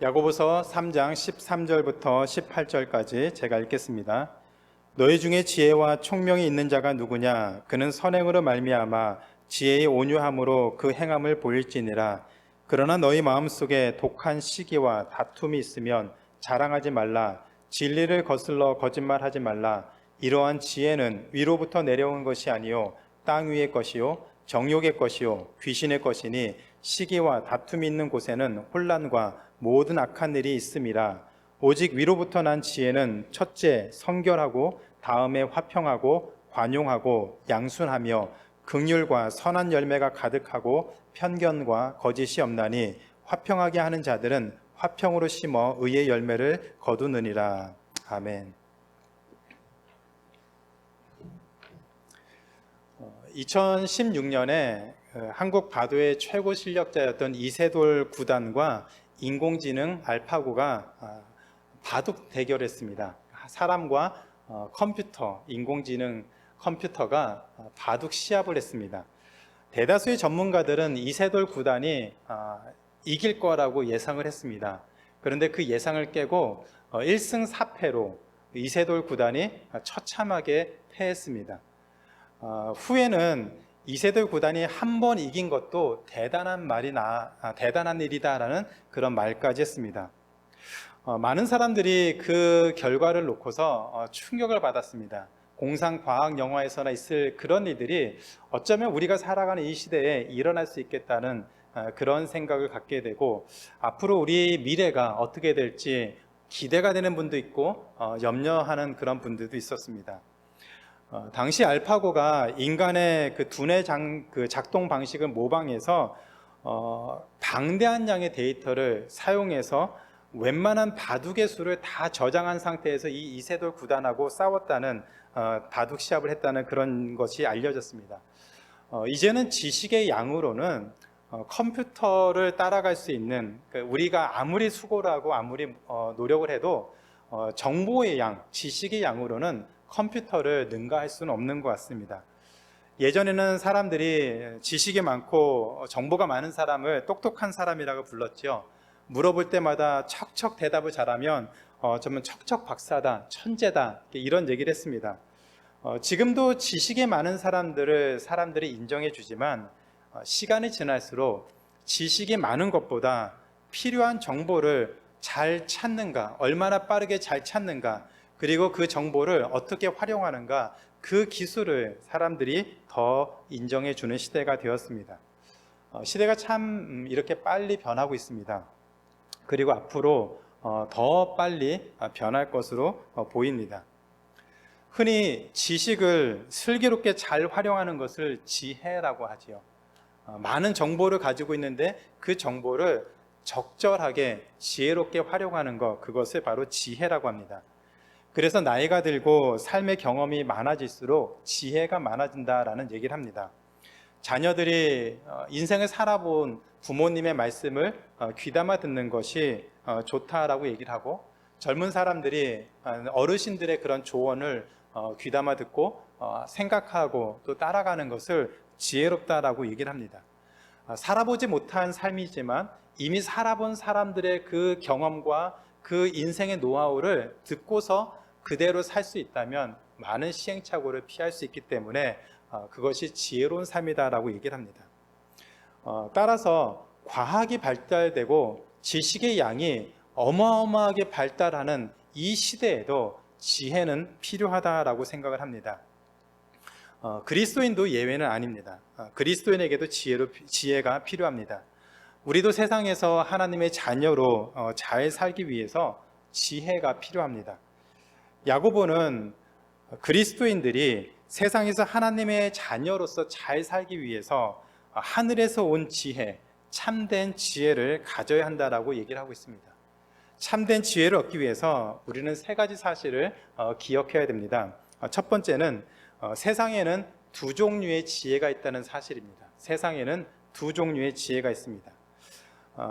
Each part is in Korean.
야고보서 3장 13절부터 18절까지 제가 읽겠습니다. 너희 중에 지혜와 총명이 있는 자가 누구냐? 그는 선행으로 말미암아 지혜의 온유함으로 그 행함을 보일지니라. 그러나 너희 마음속에 독한 시기와 다툼이 있으면 자랑하지 말라. 진리를 거슬러 거짓말하지 말라. 이러한 지혜는 위로부터 내려온 것이 아니요 땅 위의 것이요 정욕의 것이요 귀신의 것이니 시기와 다툼이 있는 곳에는 혼란과 모든 악한 일이 있음이라. 오직 위로부터 난 지혜는 첫째 성결하고 다음에 화평하고 관용하고 양순하며 긍휼과 선한 열매가 가득하고 편견과 거짓이 없나니 화평하게 하는 자들은 화평으로 심어 의의 열매를 거두느니라. 아멘. 2016년에 한국 바둑의 최고 실력자였던 이세돌 구단과 인공지능 알파고가 바둑 대결했습니다. 사람과 컴퓨터, 인공지능 컴퓨터가 바둑 시합을 했습니다. 대다수의 전문가들은 이세돌 구단이 이길 거라고 예상을 했습니다. 그런데 그 예상을 깨고 1승 4패로 이세돌 구단이 처참하게 패했습니다. 후에는 이세돌 구단이 한 번 이긴 것도 대단한 일이다라는 그런 말까지 했습니다. 많은 사람들이 그 결과를 놓고서 충격을 받았습니다. 공상과학 영화에서나 있을 그런 일들이 어쩌면 우리가 살아가는 이 시대에 일어날 수 있겠다는 그런 생각을 갖게 되고, 앞으로 우리 미래가 어떻게 될지 기대가 되는 분도 있고 염려하는 그런 분들도 있었습니다. 당시 알파고가 인간의 그 두뇌 작동 방식을 모방해서 방대한 양의 데이터를 사용해서 웬만한 바둑의 수를 다 저장한 상태에서 이 이세돌 구단하고 싸웠다는 바둑 시합을 했다는 그런 것이 알려졌습니다. 이제는 지식의 양으로는 컴퓨터를 따라갈 수 있는, 우리가 아무리 수고를 하고 아무리 노력을 해도 정보의 양, 지식의 양으로는 컴퓨터를 능가할 수는 없는 것 같습니다. 예전에는 사람들이 지식이 많고 정보가 많은 사람을 똑똑한 사람이라고 불렀죠. 물어볼 때마다 척척 대답을 잘하면 저는 척척 박사다, 천재다, 이런 얘기를 했습니다. 지금도 지식이 많은 사람들이 인정해 주지만 시간이 지날수록 지식이 많은 것보다 필요한 정보를 잘 찾는가, 얼마나 빠르게 잘 찾는가, 그리고 그 정보를 어떻게 활용하는가, 그 기술을 사람들이 더 인정해 주는 시대가 되었습니다. 시대가 참 이렇게 빨리 변하고 있습니다. 그리고 앞으로 더 빨리 변할 것으로 보입니다. 흔히 지식을 슬기롭게 잘 활용하는 것을 지혜라고 하지요. 많은 정보를 가지고 있는데 그 정보를 적절하게 지혜롭게 활용하는 것, 그것을 바로 지혜라고 합니다. 그래서 나이가 들고 삶의 경험이 많아질수록 지혜가 많아진다라는 얘기를 합니다. 자녀들이 인생을 살아본 부모님의 말씀을 귀담아 듣는 것이 좋다라고 얘기를 하고, 젊은 사람들이 어르신들의 그런 조언을 귀담아 듣고 생각하고 또 따라가는 것을 지혜롭다라고 얘기를 합니다. 살아보지 못한 삶이지만 이미 살아본 사람들의 그 경험과 그 인생의 노하우를 듣고서 그대로 살 수 있다면 많은 시행착오를 피할 수 있기 때문에 그것이 지혜로운 삶이다라고 얘기를 합니다. 따라서 과학이 발달되고 지식의 양이 어마어마하게 발달하는 이 시대에도 지혜는 필요하다라고 생각을 합니다. 그리스도인도 예외는 아닙니다. 그리스도인에게도 지혜가 필요합니다. 우리도 세상에서 하나님의 자녀로 잘 살기 위해서 지혜가 필요합니다. 야고보는 그리스도인들이 세상에서 하나님의 자녀로서 잘 살기 위해서 하늘에서 온 지혜, 참된 지혜를 가져야 한다라고 얘기를 하고 있습니다. 참된 지혜를 얻기 위해서 우리는 세 가지 사실을 기억해야 됩니다. 첫 번째는 세상에는 두 종류의 지혜가 있다는 사실입니다. 세상에는 두 종류의 지혜가 있습니다.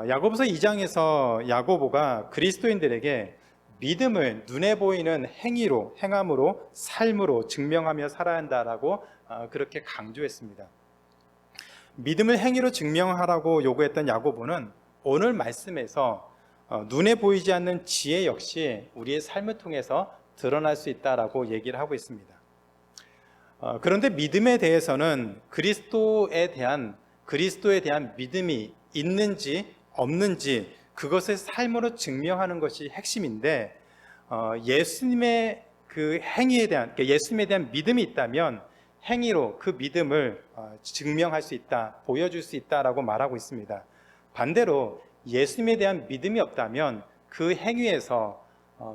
야고보서 2장에서 야고보가 그리스도인들에게 믿음을 눈에 보이는 행함으로, 삶으로 증명하며 살아야 한다라고 그렇게 강조했습니다. 믿음을 행위로 증명하라고 요구했던 야고보는 오늘 말씀에서 눈에 보이지 않는 지혜 역시 우리의 삶을 통해서 드러날 수 있다라고 얘기를 하고 있습니다. 그런데 믿음에 대해서는 그리스도에 대한 믿음이 있는지 없는지 그것을 삶으로 증명하는 것이 핵심인데, 예수님의 그 행위에 대한, 예수님에 대한 믿음이 있다면 행위로 그 믿음을 증명할 수 있다, 보여줄 수 있다라고 말하고 있습니다. 반대로 예수님에 대한 믿음이 없다면 그 행위에서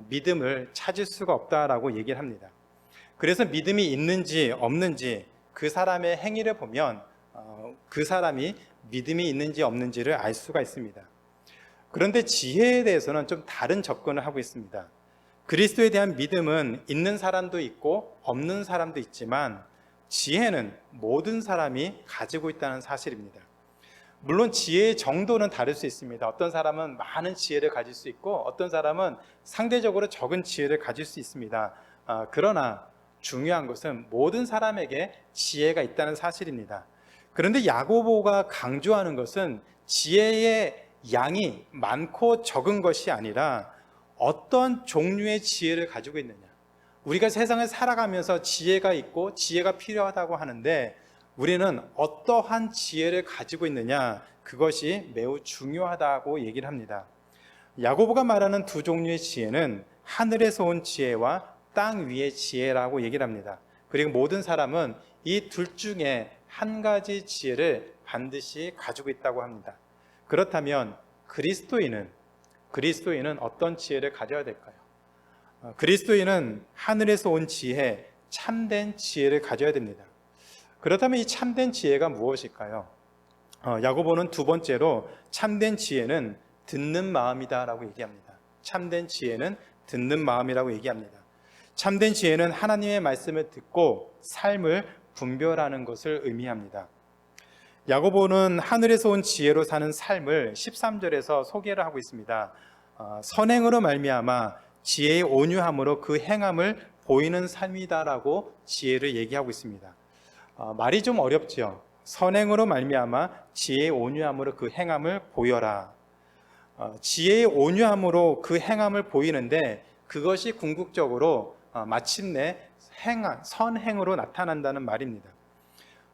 믿음을 찾을 수가 없다라고 얘기를 합니다. 그래서 믿음이 있는지 없는지 그 사람의 행위를 보면 그 사람이 믿음이 있는지 없는지를 알 수가 있습니다. 그런데 지혜에 대해서는 좀 다른 접근을 하고 있습니다. 그리스도에 대한 믿음은 있는 사람도 있고 없는 사람도 있지만 지혜는 모든 사람이 가지고 있다는 사실입니다. 물론 지혜의 정도는 다를 수 있습니다. 어떤 사람은 많은 지혜를 가질 수 있고 어떤 사람은 상대적으로 적은 지혜를 가질 수 있습니다. 그러나 중요한 것은 모든 사람에게 지혜가 있다는 사실입니다. 그런데 야고보가 강조하는 것은 지혜의 양이 많고 적은 것이 아니라 어떤 종류의 지혜를 가지고 있느냐. 우리가 세상을 살아가면서 지혜가 있고 지혜가 필요하다고 하는데 우리는 어떠한 지혜를 가지고 있느냐, 그것이 매우 중요하다고 얘기를 합니다. 야고보가 말하는 두 종류의 지혜는 하늘에서 온 지혜와 땅 위의 지혜라고 얘기를 합니다. 그리고 모든 사람은 이 둘 중에 한 가지 지혜를 반드시 가지고 있다고 합니다. 그렇다면 그리스도인은 어떤 지혜를 가져야 될까요? 그리스도인은 하늘에서 온 지혜, 참된 지혜를 가져야 됩니다. 그렇다면 이 참된 지혜가 무엇일까요? 야고보는 두 번째로 참된 지혜는 듣는 마음이다라고 얘기합니다. 참된 지혜는 듣는 마음이라고 얘기합니다. 참된 지혜는 하나님의 말씀을 듣고 삶을 분별하는 것을 의미합니다. 야고보는 하늘에서 온 지혜로 사는 삶을 13절에서 소개를 하고 있습니다. 선행으로 말미암아 지혜의 온유함으로 그 행함을 보이는 삶이다라고 지혜를 얘기하고 있습니다. 말이 좀 어렵죠. 선행으로 말미암아 지혜의 온유함으로 그 행함을 보여라. 지혜의 온유함으로 그 행함을 보이는데 그것이 궁극적으로 마침내 선행으로 나타난다는 말입니다.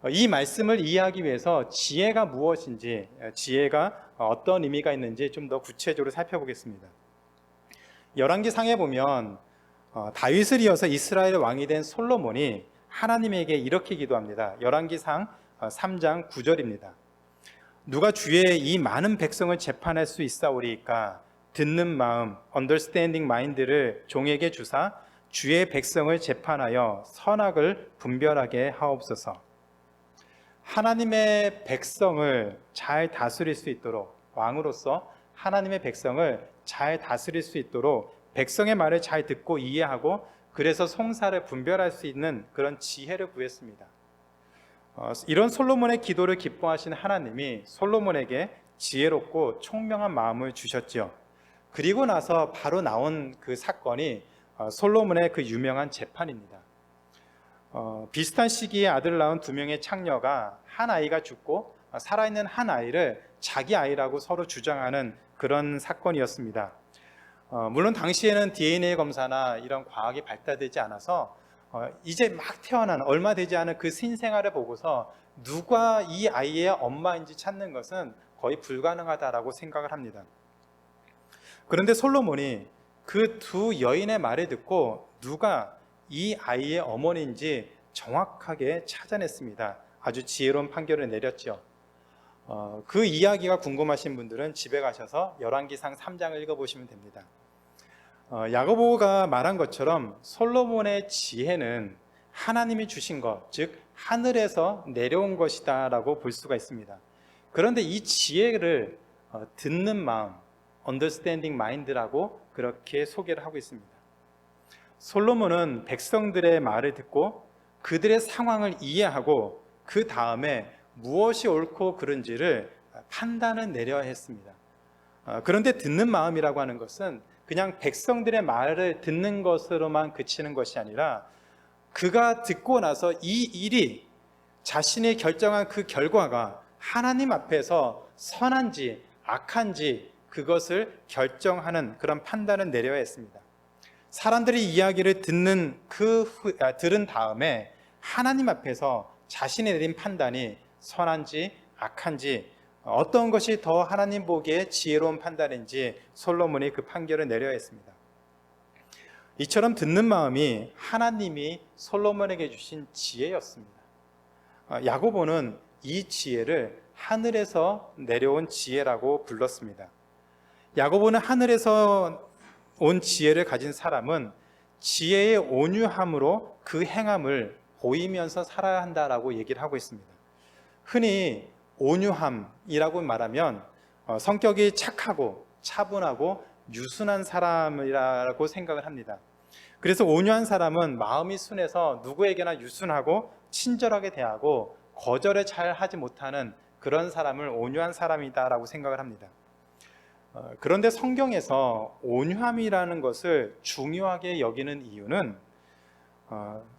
이 말씀을 이해하기 위해서 지혜가 무엇인지, 지혜가 어떤 의미가 있는지 좀 더 구체적으로 살펴보겠습니다. 열왕기상에 보면 다윗을 이어서 이스라엘 왕이 된 솔로몬이 하나님에게 이렇게 기도합니다. 열왕기상 3장 9절입니다. 누가 주의 이 많은 백성을 재판할 수 있사오리이까? 듣는 마음, understanding mind를 종에게 주사 주의 백성을 재판하여 선악을 분별하게 하옵소서. 하나님의 백성을 잘 다스릴 수 있도록, 왕으로서 하나님의 백성을 잘 다스릴 수 있도록 백성의 말을 잘 듣고 이해하고 그래서 송사를 분별할 수 있는 그런 지혜를 구했습니다. 이런 솔로몬의 기도를 기뻐하신 하나님이 솔로몬에게 지혜롭고 총명한 마음을 주셨죠. 그리고 나서 바로 나온 그 사건이 솔로몬의 그 유명한 재판입니다. 비슷한 시기에 아들을 낳은 두 명의 창녀가 한 아이가 죽고 살아있는 한 아이를 자기 아이라고 서로 주장하는 그런 사건이었습니다. 물론 당시에는 DNA 검사나 이런 과학이 발달되지 않아서 이제 막 태어난 얼마 되지 않은 그 신생아를 보고서 누가 이 아이의 엄마인지 찾는 것은 거의 불가능하다라고 생각을 합니다. 그런데 솔로몬이 그 두 여인의 말을 듣고 누가 이 아이의 어머니인지 정확하게 찾아냈습니다. 아주 지혜로운 판결을 내렸죠. 그 이야기가 궁금하신 분들은 집에 가셔서 열왕기상 3장을 읽어보시면 됩니다. 야고보가 말한 것처럼 솔로몬의 지혜는 하나님이 주신 것, 즉 하늘에서 내려온 것이다 라고 볼 수가 있습니다. 그런데 이 지혜를 듣는 마음, understanding mind라고 그렇게 소개를 하고 있습니다. 솔로몬은 백성들의 말을 듣고 그들의 상황을 이해하고 그 다음에 무엇이 옳고 그른지를 판단을 내려야 했습니다. 그런데 듣는 마음이라고 하는 것은 그냥 백성들의 말을 듣는 것으로만 그치는 것이 아니라 그가 듣고 나서 이 일이 자신이 결정한 그 결과가 하나님 앞에서 선한지 악한지 그것을 결정하는 그런 판단을 내려야 했습니다. 사람들이 이야기를 들은 다음에 하나님 앞에서 자신이 내린 판단이 선한지 악한지, 어떤 것이 더 하나님 보기에 지혜로운 판단인지 솔로몬이 그 판결을 내려야 했습니다. 이처럼 듣는 마음이 하나님이 솔로몬에게 주신 지혜였습니다. 야고보는 이 지혜를 하늘에서 내려온 지혜라고 불렀습니다. 야고보는 하늘에서 온 지혜를 가진 사람은 지혜의 온유함으로 그 행함을 보이면서 살아야 한다라고 얘기를 하고 있습니다. 흔히 온유함이라고 말하면 성격이 착하고 차분하고 유순한 사람이라고 생각을 합니다. 그래서 온유한 사람은 마음이 순해서 누구에게나 유순하고 친절하게 대하고 거절을 잘 하지 못하는 그런 사람을 온유한 사람이다라고 생각을 합니다. 그런데 성경에서 온유함이라는 것을 중요하게 여기는 이유는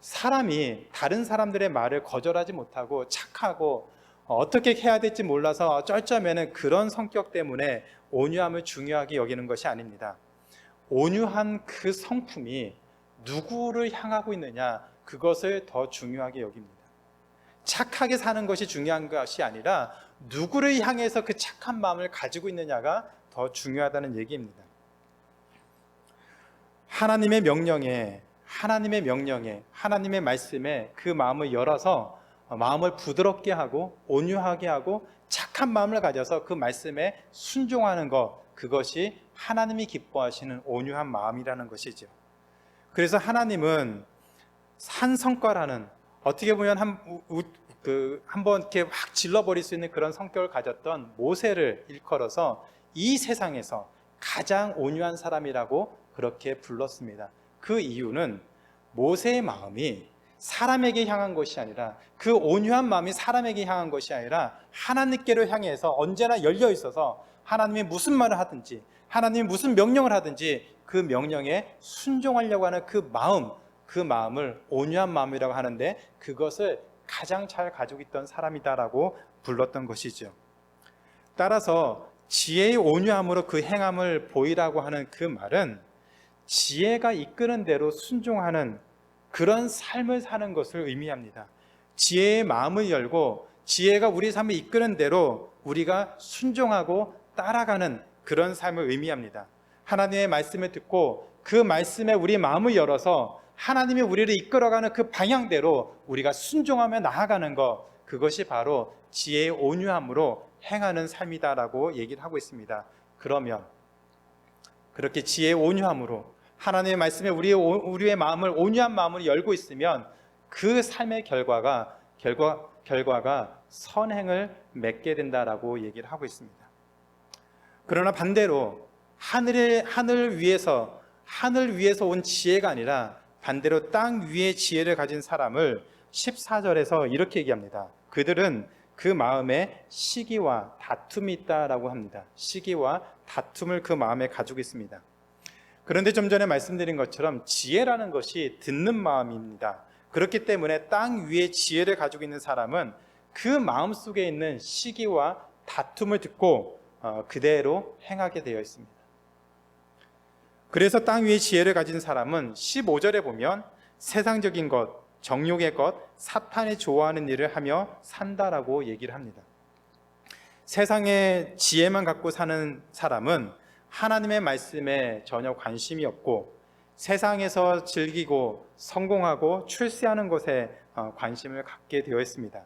사람이 다른 사람들의 말을 거절하지 못하고 착하고 어떻게 해야 될지 몰라서 쩔쩔매는 그런 성격 때문에 온유함을 중요하게 여기는 것이 아닙니다. 온유한 그 성품이 누구를 향하고 있느냐, 그것을 더 중요하게 여깁니다. 착하게 사는 것이 중요한 것이 아니라 누구를 향해서 그 착한 마음을 가지고 있느냐가 더 중요하다는 얘기입니다. 하나님의 명령에, 하나님의 말씀에 그 마음을 열어서 마음을 부드럽게 하고 온유하게 하고 착한 마음을 가져서 그 말씀에 순종하는 것, 그것이 하나님이 기뻐하시는 온유한 마음이라는 것이죠. 그래서 하나님은 한 성과라는, 어떻게 보면 한번 이렇게 확 질러버릴 수 있는 그런 성격을 가졌던 모세를 일컬어서 이 세상에서 가장 온유한 사람이라고 그렇게 불렀습니다. 그 이유는 모세의 마음이 사람에게 향한 것이 아니라, 그 온유한 마음이 사람에게 향한 것이 아니라 하나님께로 향해서 언제나 열려 있어서 하나님이 무슨 말을 하든지, 하나님이 무슨 명령을 하든지 그 명령에 순종하려고 하는 그 마음을 온유한 마음이라고 하는데, 그것을 가장 잘 가지고 있던 사람이다라고 불렀던 것이죠. 따라서 지혜의 온유함으로 그 행함을 보이라고 하는 그 말은 지혜가 이끄는 대로 순종하는 그런 삶을 사는 것을 의미합니다. 지혜의 마음을 열고 지혜가 우리 삶을 이끄는 대로 우리가 순종하고 따라가는 그런 삶을 의미합니다. 하나님의 말씀을 듣고 그 말씀에 우리 마음을 열어서 하나님이 우리를 이끌어가는 그 방향대로 우리가 순종하며 나아가는 것, 그것이 바로 지혜의 온유함으로 행하는 삶이다라고 얘기를 하고 있습니다. 그러면 그렇게 지혜의 온유함으로 하나님의 말씀에 우리의 마음을, 온유한 마음을 열고 있으면 그 삶의 결과가 선행을 맺게 된다라고 얘기를 하고 있습니다. 그러나 반대로 하늘 위에서 온 지혜가 아니라 반대로 땅 위의 지혜를 가진 사람을 14절에서 이렇게 얘기합니다. 그들은 그 마음에 시기와 다툼이 있다라고 합니다. 시기와 다툼을 그 마음에 가지고 있습니다. 그런데 좀 전에 말씀드린 것처럼 지혜라는 것이 듣는 마음입니다. 그렇기 때문에 땅 위에 지혜를 가지고 있는 사람은 그 마음 속에 있는 시기와 다툼을 듣고 그대로 행하게 되어 있습니다. 그래서 땅 위에 지혜를 가진 사람은 15절에 보면 세상적인 것, 정욕의 것, 사탄이 좋아하는 일을 하며 산다라고 얘기를 합니다. 세상의 지혜만 갖고 사는 사람은 하나님의 말씀에 전혀 관심이 없고 세상에서 즐기고 성공하고 출세하는 것에 관심을 갖게 되어 있습니다.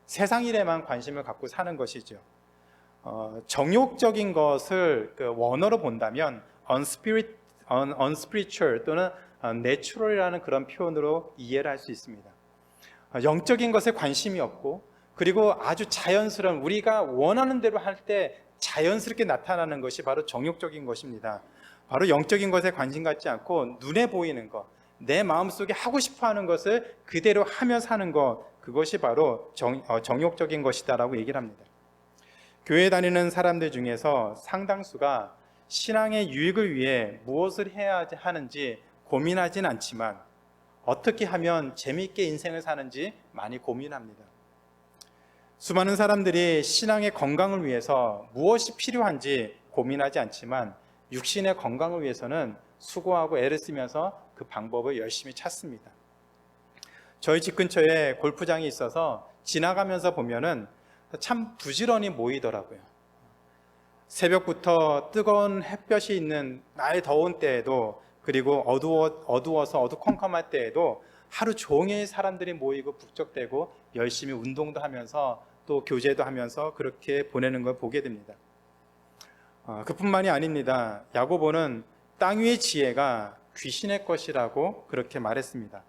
세상 일에만 관심을 갖고 사는 것이죠. 정욕적인 것을 원어로 본다면 unspiritual 또는 natural이라는 그런 표현으로 이해를 할 수 있습니다. 영적인 것에 관심이 없고, 그리고 아주 자연스러운, 우리가 원하는 대로 할 때 자연스럽게 나타나는 것이 바로 정욕적인 것입니다. 바로 영적인 것에 관심 갖지 않고 눈에 보이는 것, 내 마음속에 하고 싶어하는 것을 그대로 하며 사는 것, 그것이 바로 정욕적인 것이다라고 얘기를 합니다. 교회 다니는 사람들 중에서 상당수가 신앙의 유익을 위해 무엇을 해야 하는지 고민하진 않지만 어떻게 하면 재미있게 인생을 사는지 많이 고민합니다. 수많은 사람들이 신앙의 건강을 위해서 무엇이 필요한지 고민하지 않지만 육신의 건강을 위해서는 수고하고 애를 쓰면서 그 방법을 열심히 찾습니다. 저희 집 근처에 골프장이 있어서 지나가면서 보면은 참 부지런히 모이더라고요. 새벽부터 뜨거운 햇볕이 있는 날 더운 때에도, 그리고 어두워서 어두컴컴할 때에도 하루 종일 사람들이 모이고 북적대고 열심히 운동도 하면서 또 교제도 하면서 그렇게 보내는 걸 보게 됩니다. 그뿐만이 아닙니다. 야고보는 땅 위의 지혜가 귀신의 것이라고 그렇게 말했습니다.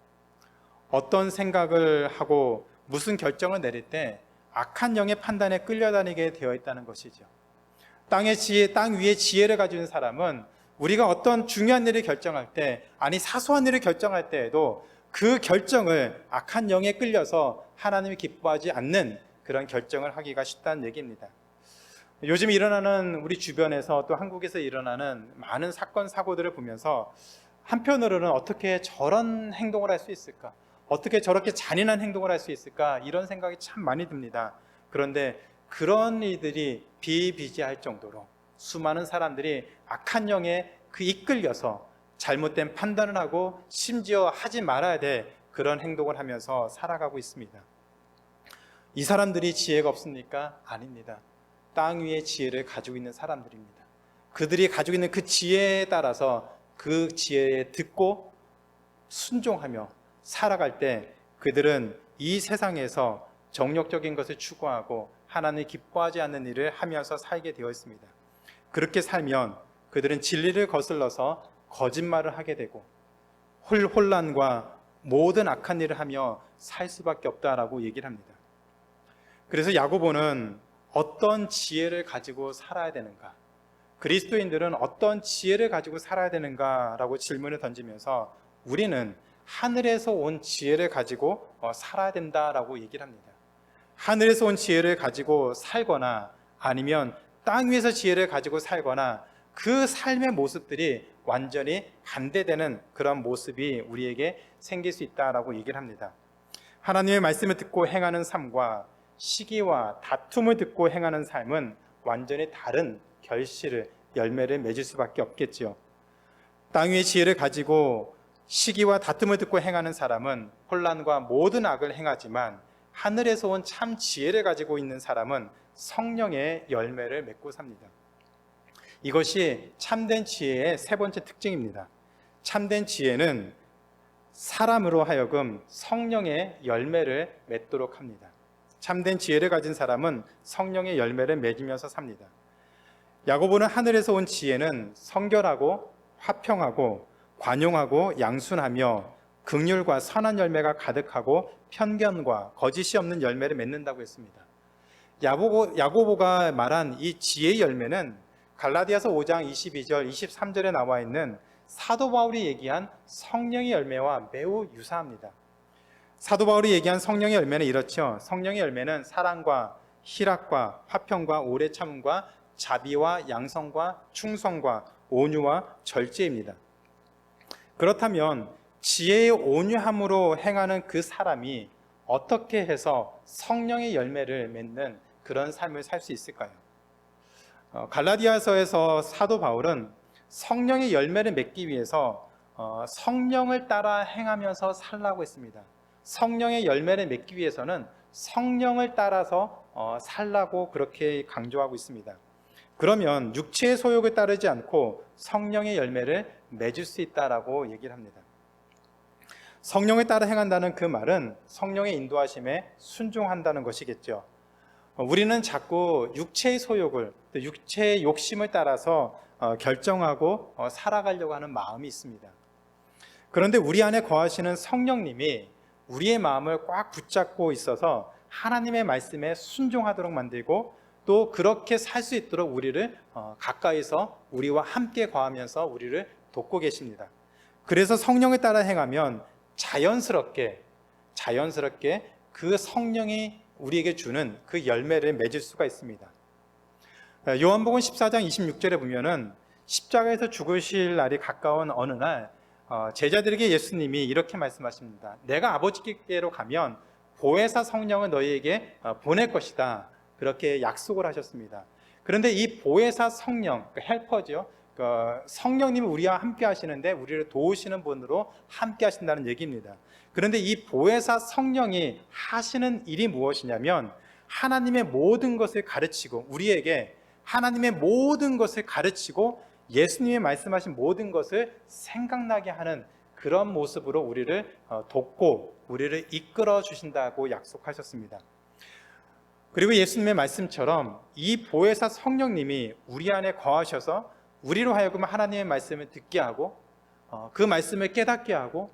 어떤 생각을 하고 무슨 결정을 내릴 때 악한 영의 판단에 끌려다니게 되어 있다는 것이죠. 땅의 지혜, 땅 위의 지혜를 가지고 있는 사람은 우리가 어떤 중요한 일을 결정할 때, 아니 사소한 일을 결정할 때에도 그 결정을 악한 영에 끌려서 하나님이 기뻐하지 않는 그런 결정을 하기가 쉽다는 얘기입니다. 요즘 일어나는 우리 주변에서 또 한국에서 일어나는 많은 사건 사고들을 보면서 한편으로는 어떻게 저런 행동을 할 수 있을까? 어떻게 저렇게 잔인한 행동을 할 수 있을까? 이런 생각이 참 많이 듭니다. 그런데 그런 일들이 비일비재할 정도로 수많은 사람들이 악한 영에 이끌려서 잘못된 판단을 하고 심지어 하지 말아야 될 그런 행동을 하면서 살아가고 있습니다. 이 사람들이 지혜가 없습니까? 아닙니다. 땅 위에 지혜를 가지고 있는 사람들입니다. 그들이 가지고 있는 그 지혜에 따라서 그 지혜에 듣고 순종하며 살아갈 때 그들은 이 세상에서 정욕적인 것을 추구하고 하나님이 기뻐하지 않는 일을 하면서 살게 되어 있습니다. 그렇게 살면 그들은 진리를 거슬러서 거짓말을 하게 되고 혼란과 모든 악한 일을 하며 살 수밖에 없다라고 얘기를 합니다. 그래서 야고보는 어떤 지혜를 가지고 살아야 되는가, 그리스도인들은 어떤 지혜를 가지고 살아야 되는가라고 질문을 던지면서 우리는 하늘에서 온 지혜를 가지고 살아야 된다라고 얘기를 합니다. 하늘에서 온 지혜를 가지고 살거나 아니면 땅 위에서 지혜를 가지고 살거나 그 삶의 모습들이 완전히 반대되는 그런 모습이 우리에게 생길 수 있다라고 얘기를 합니다. 하나님의 말씀을 듣고 행하는 삶과 시기와 다툼을 듣고 행하는 삶은 완전히 다른 결실을, 열매를 맺을 수밖에 없겠죠. 땅 위의 지혜를 가지고 시기와 다툼을 듣고 행하는 사람은 혼란과 모든 악을 행하지만 하늘에서 온 참 지혜를 가지고 있는 사람은 성령의 열매를 맺고 삽니다. 이것이 참된 지혜의 세 번째 특징입니다. 참된 지혜는 사람으로 하여금 성령의 열매를 맺도록 합니다. 참된 지혜를 가진 사람은 성령의 열매를 맺으면서 삽니다. 야고보는 하늘에서 온 지혜는 성결하고 화평하고 관용하고 양순하며 긍휼과 선한 열매가 가득하고 편견과 거짓이 없는 열매를 맺는다고 했습니다. 야고보가 말한 이 지혜의 열매는 갈라디아서 5장 22절, 23절에 나와 있는 사도 바울이 얘기한 성령의 열매와 매우 유사합니다. 사도 바울이 얘기한 성령의 열매는 이렇죠. 성령의 열매는 사랑과 희락과 화평과 오래 참음과 자비와 양성과 충성과 온유와 절제입니다. 그렇다면 지혜의 온유함으로 행하는 그 사람이 어떻게 해서 성령의 열매를 맺는 그런 삶을 살 수 있을까요? 갈라디아서에서 사도 바울은 성령의 열매를 맺기 위해서 성령을 따라 행하면서 살라고 했습니다. 성령의 열매를 맺기 위해서는 성령을 따라서 살라고 그렇게 강조하고 있습니다. 그러면 육체의 소욕을 따르지 않고 성령의 열매를 맺을 수 있다라고 얘기를 합니다. 성령을 따라 행한다는 그 말은 성령의 인도하심에 순종한다는 것이겠죠. 우리는 자꾸 육체의 소욕을, 또 육체의 욕심을 따라서 결정하고 살아가려고 하는 마음이 있습니다. 그런데 우리 안에 거하시는 성령님이 우리의 마음을 꽉 붙잡고 있어서 하나님의 말씀에 순종하도록 만들고 또 그렇게 살 수 있도록 우리를 가까이서 우리와 함께 거하면서 우리를 돕고 계십니다. 그래서 성령을 따라 행하면 자연스럽게 그 성령이 우리에게 주는 그 열매를 맺을 수가 있습니다. 요한복음 14장 26절에 보면은 십자가에서 죽으실 날이 가까운 어느 날 제자들에게 예수님이 이렇게 말씀하십니다. 내가 아버지께로 가면 보혜사 성령을 너희에게 보낼 것이다. 그렇게 약속을 하셨습니다. 그런데 이 보혜사 성령, 헬퍼죠. 성령님이 우리와 함께 하시는데 우리를 도우시는 분으로 함께 하신다는 얘기입니다. 그런데 이 보혜사 성령이 하시는 일이 무엇이냐면 하나님의 모든 것을 가르치고 우리에게 하나님의 모든 것을 가르치고 예수님이 말씀하신 모든 것을 생각나게 하는 그런 모습으로 우리를 돕고 우리를 이끌어 주신다고 약속하셨습니다. 그리고 예수님의 말씀처럼 이 보혜사 성령님이 우리 안에 거하셔서 우리로 하여금 하나님의 말씀을 듣게 하고 그 말씀을 깨닫게 하고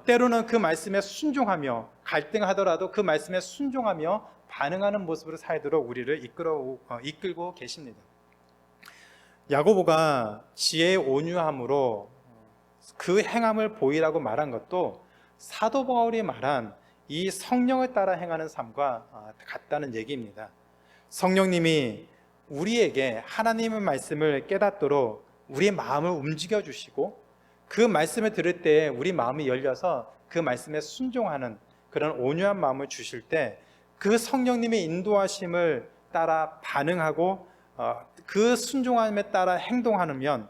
때로는 그 말씀에 순종하며 갈등하더라도 그 말씀에 순종하며 반응하는 모습으로 살도록 우리를 이끌고 계십니다. 야고보가 지혜의 온유함으로 그 행함을 보이라고 말한 것도 사도 바울이 말한 이 성령을 따라 행하는 삶과 같다는 얘기입니다. 성령님이 우리에게 하나님의 말씀을 깨닫도록 우리의 마음을 움직여 주시고 그 말씀을 들을 때 우리 마음이 열려서 그 말씀에 순종하는 그런 온유한 마음을 주실 때 그 성령님의 인도하심을 따라 반응하고 그 순종함에 따라 행동하면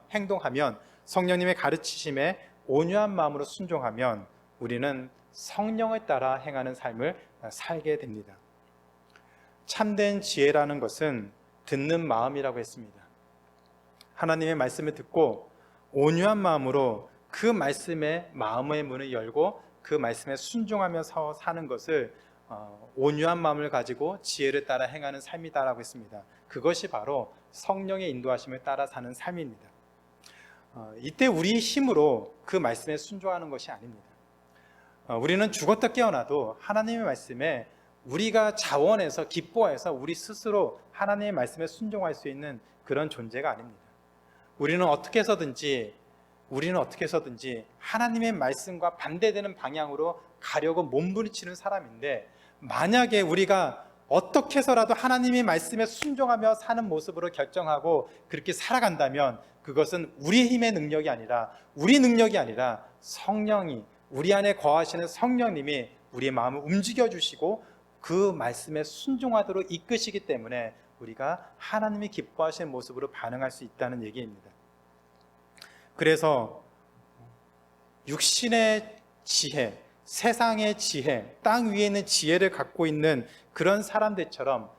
성령님의 가르치심에 온유한 마음으로 순종하면 우리는 성령을 따라 행하는 삶을 살게 됩니다. 참된 지혜라는 것은 듣는 마음이라고 했습니다. 하나님의 말씀을 듣고 온유한 마음으로 그 말씀에 마음의 문을 열고 그 말씀에 순종하면서 사는 것을 온유한 마음을 가지고 지혜를 따라 행하는 삶이다라고 했습니다. 그것이 바로 성령의 인도하심을 따라 사는 삶입니다. 이때 우리의 힘으로 그 말씀에 순종하는 것이 아닙니다. 우리는 죽었다 깨어나도 하나님의 말씀에 우리가 자원해서 기뻐해서 우리 스스로 하나님의 말씀에 순종할 수 있는 그런 존재가 아닙니다. 우리는 어떻게 해서든지 하나님의 말씀과 반대되는 방향으로 가려고 몸부림치는 사람인데 만약에 우리가 어떻게 해서라도 하나님의 말씀에 순종하며 사는 모습으로 결정하고 그렇게 살아간다면 그것은 우리의 힘의 능력이 아니라 우리 능력이 아니라 성령이 우리 안에 거하시는 성령님이 우리의 마음을 움직여 주시고 그 말씀에 순종하도록 이끄시기 때문에 우리가 하나님이 기뻐하시는 모습으로 반응할 수 있다는 얘기입니다. 그래서 육신의 지혜, 세상의 지혜, 땅 위에 있는 지혜를 갖고 있는 그런 사람들처럼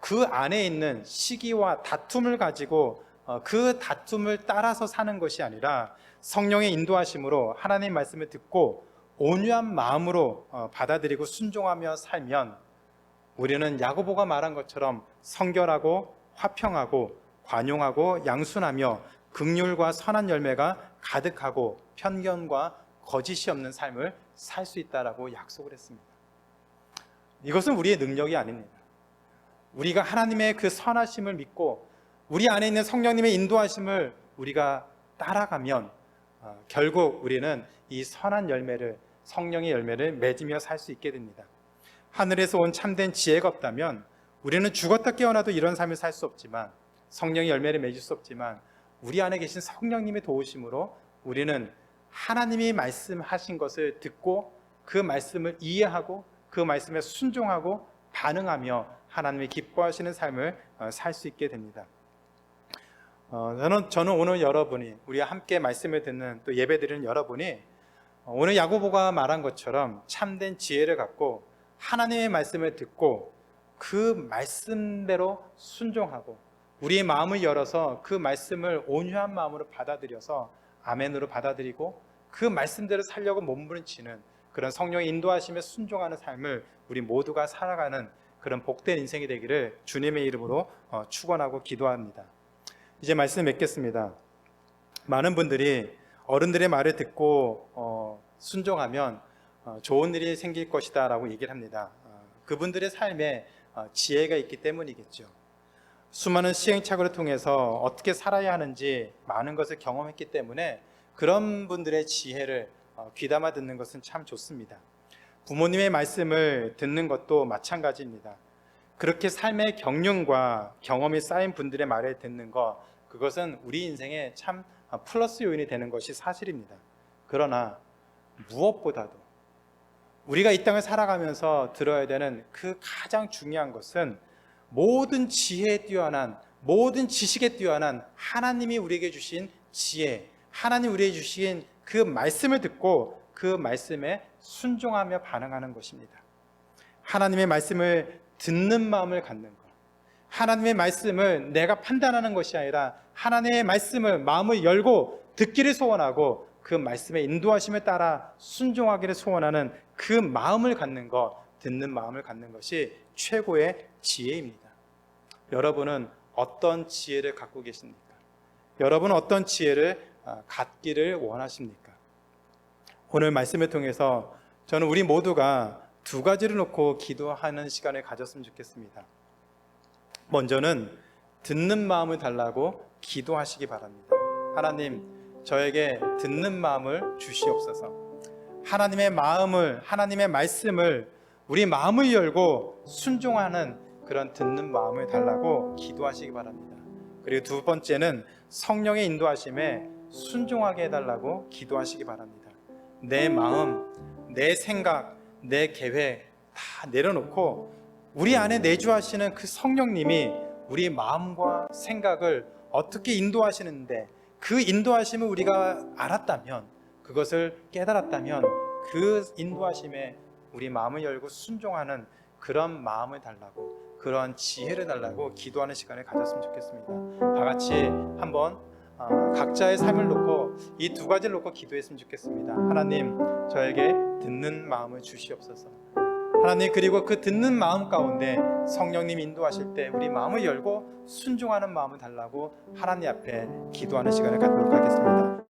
그 안에 있는 시기와 다툼을 가지고 그 다툼을 따라서 사는 것이 아니라 성령의 인도하심으로 하나님의 말씀을 듣고 온유한 마음으로 받아들이고 순종하며 살면 우리는 야고보가 말한 것처럼 성결하고 화평하고 관용하고 양순하며 긍휼과 선한 열매가 가득하고 편견과 거짓이 없는 삶을 살 수 있다라고 약속을 했습니다. 이것은 우리의 능력이 아닙니다. 우리가 하나님의 그 선하심을 믿고 우리 안에 있는 성령님의 인도하심을 우리가 따라가면 결국 우리는 이 선한 열매를 성령의 열매를 맺으며 살 수 있게 됩니다. 하늘에서 온 참된 지혜가 없다면 우리는 죽었다 깨어나도 이런 삶을 살 수 없지만 성령의 열매를 맺을 수 없지만 우리 안에 계신 성령님의 도우심으로 우리는 하나님이 말씀하신 것을 듣고 그 말씀을 이해하고 그 말씀에 순종하고 반응하며 하나님이 기뻐하시는 삶을 살 수 있게 됩니다. 저는 오늘 여러분이 우리와 함께 말씀을 듣는 또 예배드리는 여러분이 오늘 야고보가 말한 것처럼 참된 지혜를 갖고 하나님의 말씀을 듣고 그 말씀대로 순종하고 우리의 마음을 열어서 그 말씀을 온유한 마음으로 받아들여서 아멘으로 받아들이고 그 말씀대로 살려고 몸부림치는 그런 성령의 인도하심에 순종하는 삶을 우리 모두가 살아가는 그런 복된 인생이 되기를 주님의 이름으로 축원하고 기도합니다. 이제 말씀 맺겠습니다. 많은 분들이 어른들의 말을 듣고 순종하면 좋은 일이 생길 것이다 라고 얘기를 합니다. 그분들의 삶에 지혜가 있기 때문이겠죠. 수많은 시행착오를 통해서 어떻게 살아야 하는지 많은 것을 경험했기 때문에 그런 분들의 지혜를 귀담아 듣는 것은 참 좋습니다. 부모님의 말씀을 듣는 것도 마찬가지입니다. 그렇게 삶의 경륜과 경험이 쌓인 분들의 말을 듣는 것, 그것은 우리 인생에 참 플러스 요인이 되는 것이 사실입니다. 그러나 무엇보다도 우리가 이 땅을 살아가면서 들어야 되는 그 가장 중요한 것은 모든 지혜에 뛰어난 모든 지식에 뛰어난 하나님이 우리에게 주신 지혜, 하나님 우리에게 주신 그 말씀을 듣고 그 말씀에 순종하며 반응하는 것입니다. 하나님의 말씀을 듣는 마음을 갖는 것, 하나님의 말씀을 내가 판단하는 것이 아니라 하나님의 말씀을 마음을 열고 듣기를 소원하고 그 말씀의 인도하심에 따라 순종하기를 소원하는 그 마음을 갖는 것, 듣는 마음을 갖는 것이 최고의 지혜입니다. 여러분은 어떤 지혜를 갖고 계십니까? 여러분은 어떤 지혜를 갖기를 원하십니까? 오늘 말씀을 통해서 저는 우리 모두가 두 가지를 놓고 기도하는 시간을 가졌으면 좋겠습니다. 먼저는 듣는 마음을 달라고 기도하시기 바랍니다. 하나님, 저에게 듣는 마음을 주시옵소서. 하나님의 마음을, 하나님의 말씀을 우리 마음을 열고 순종하는 그런 듣는 마음을 달라고 기도하시기 바랍니다. 그리고 두 번째는 성령의 인도하심에 순종하게 해달라고 기도하시기 바랍니다. 내 마음, 내 생각, 내 계획 다 내려놓고 우리 안에 내주하시는 그 성령님이 우리 마음과 생각을 어떻게 인도하시는데 그 인도하심을 우리가 알았다면, 그것을 깨달았다면 그 인도하심에 우리 마음을 열고 순종하는 그런 마음을 달라고, 그런 지혜를 달라고 기도하는 시간을 가졌으면 좋겠습니다. 다 같이 한번 각자의 삶을 놓고 이 두 가지를 놓고 기도했으면 좋겠습니다. 하나님, 저에게 듣는 마음을 주시옵소서. 하나님, 그리고 그 듣는 마음 가운데 성령님 인도하실 때 우리 마음을 열고 순종하는 마음을 달라고 하나님 앞에 기도하는 시간을 갖도록 하겠습니다.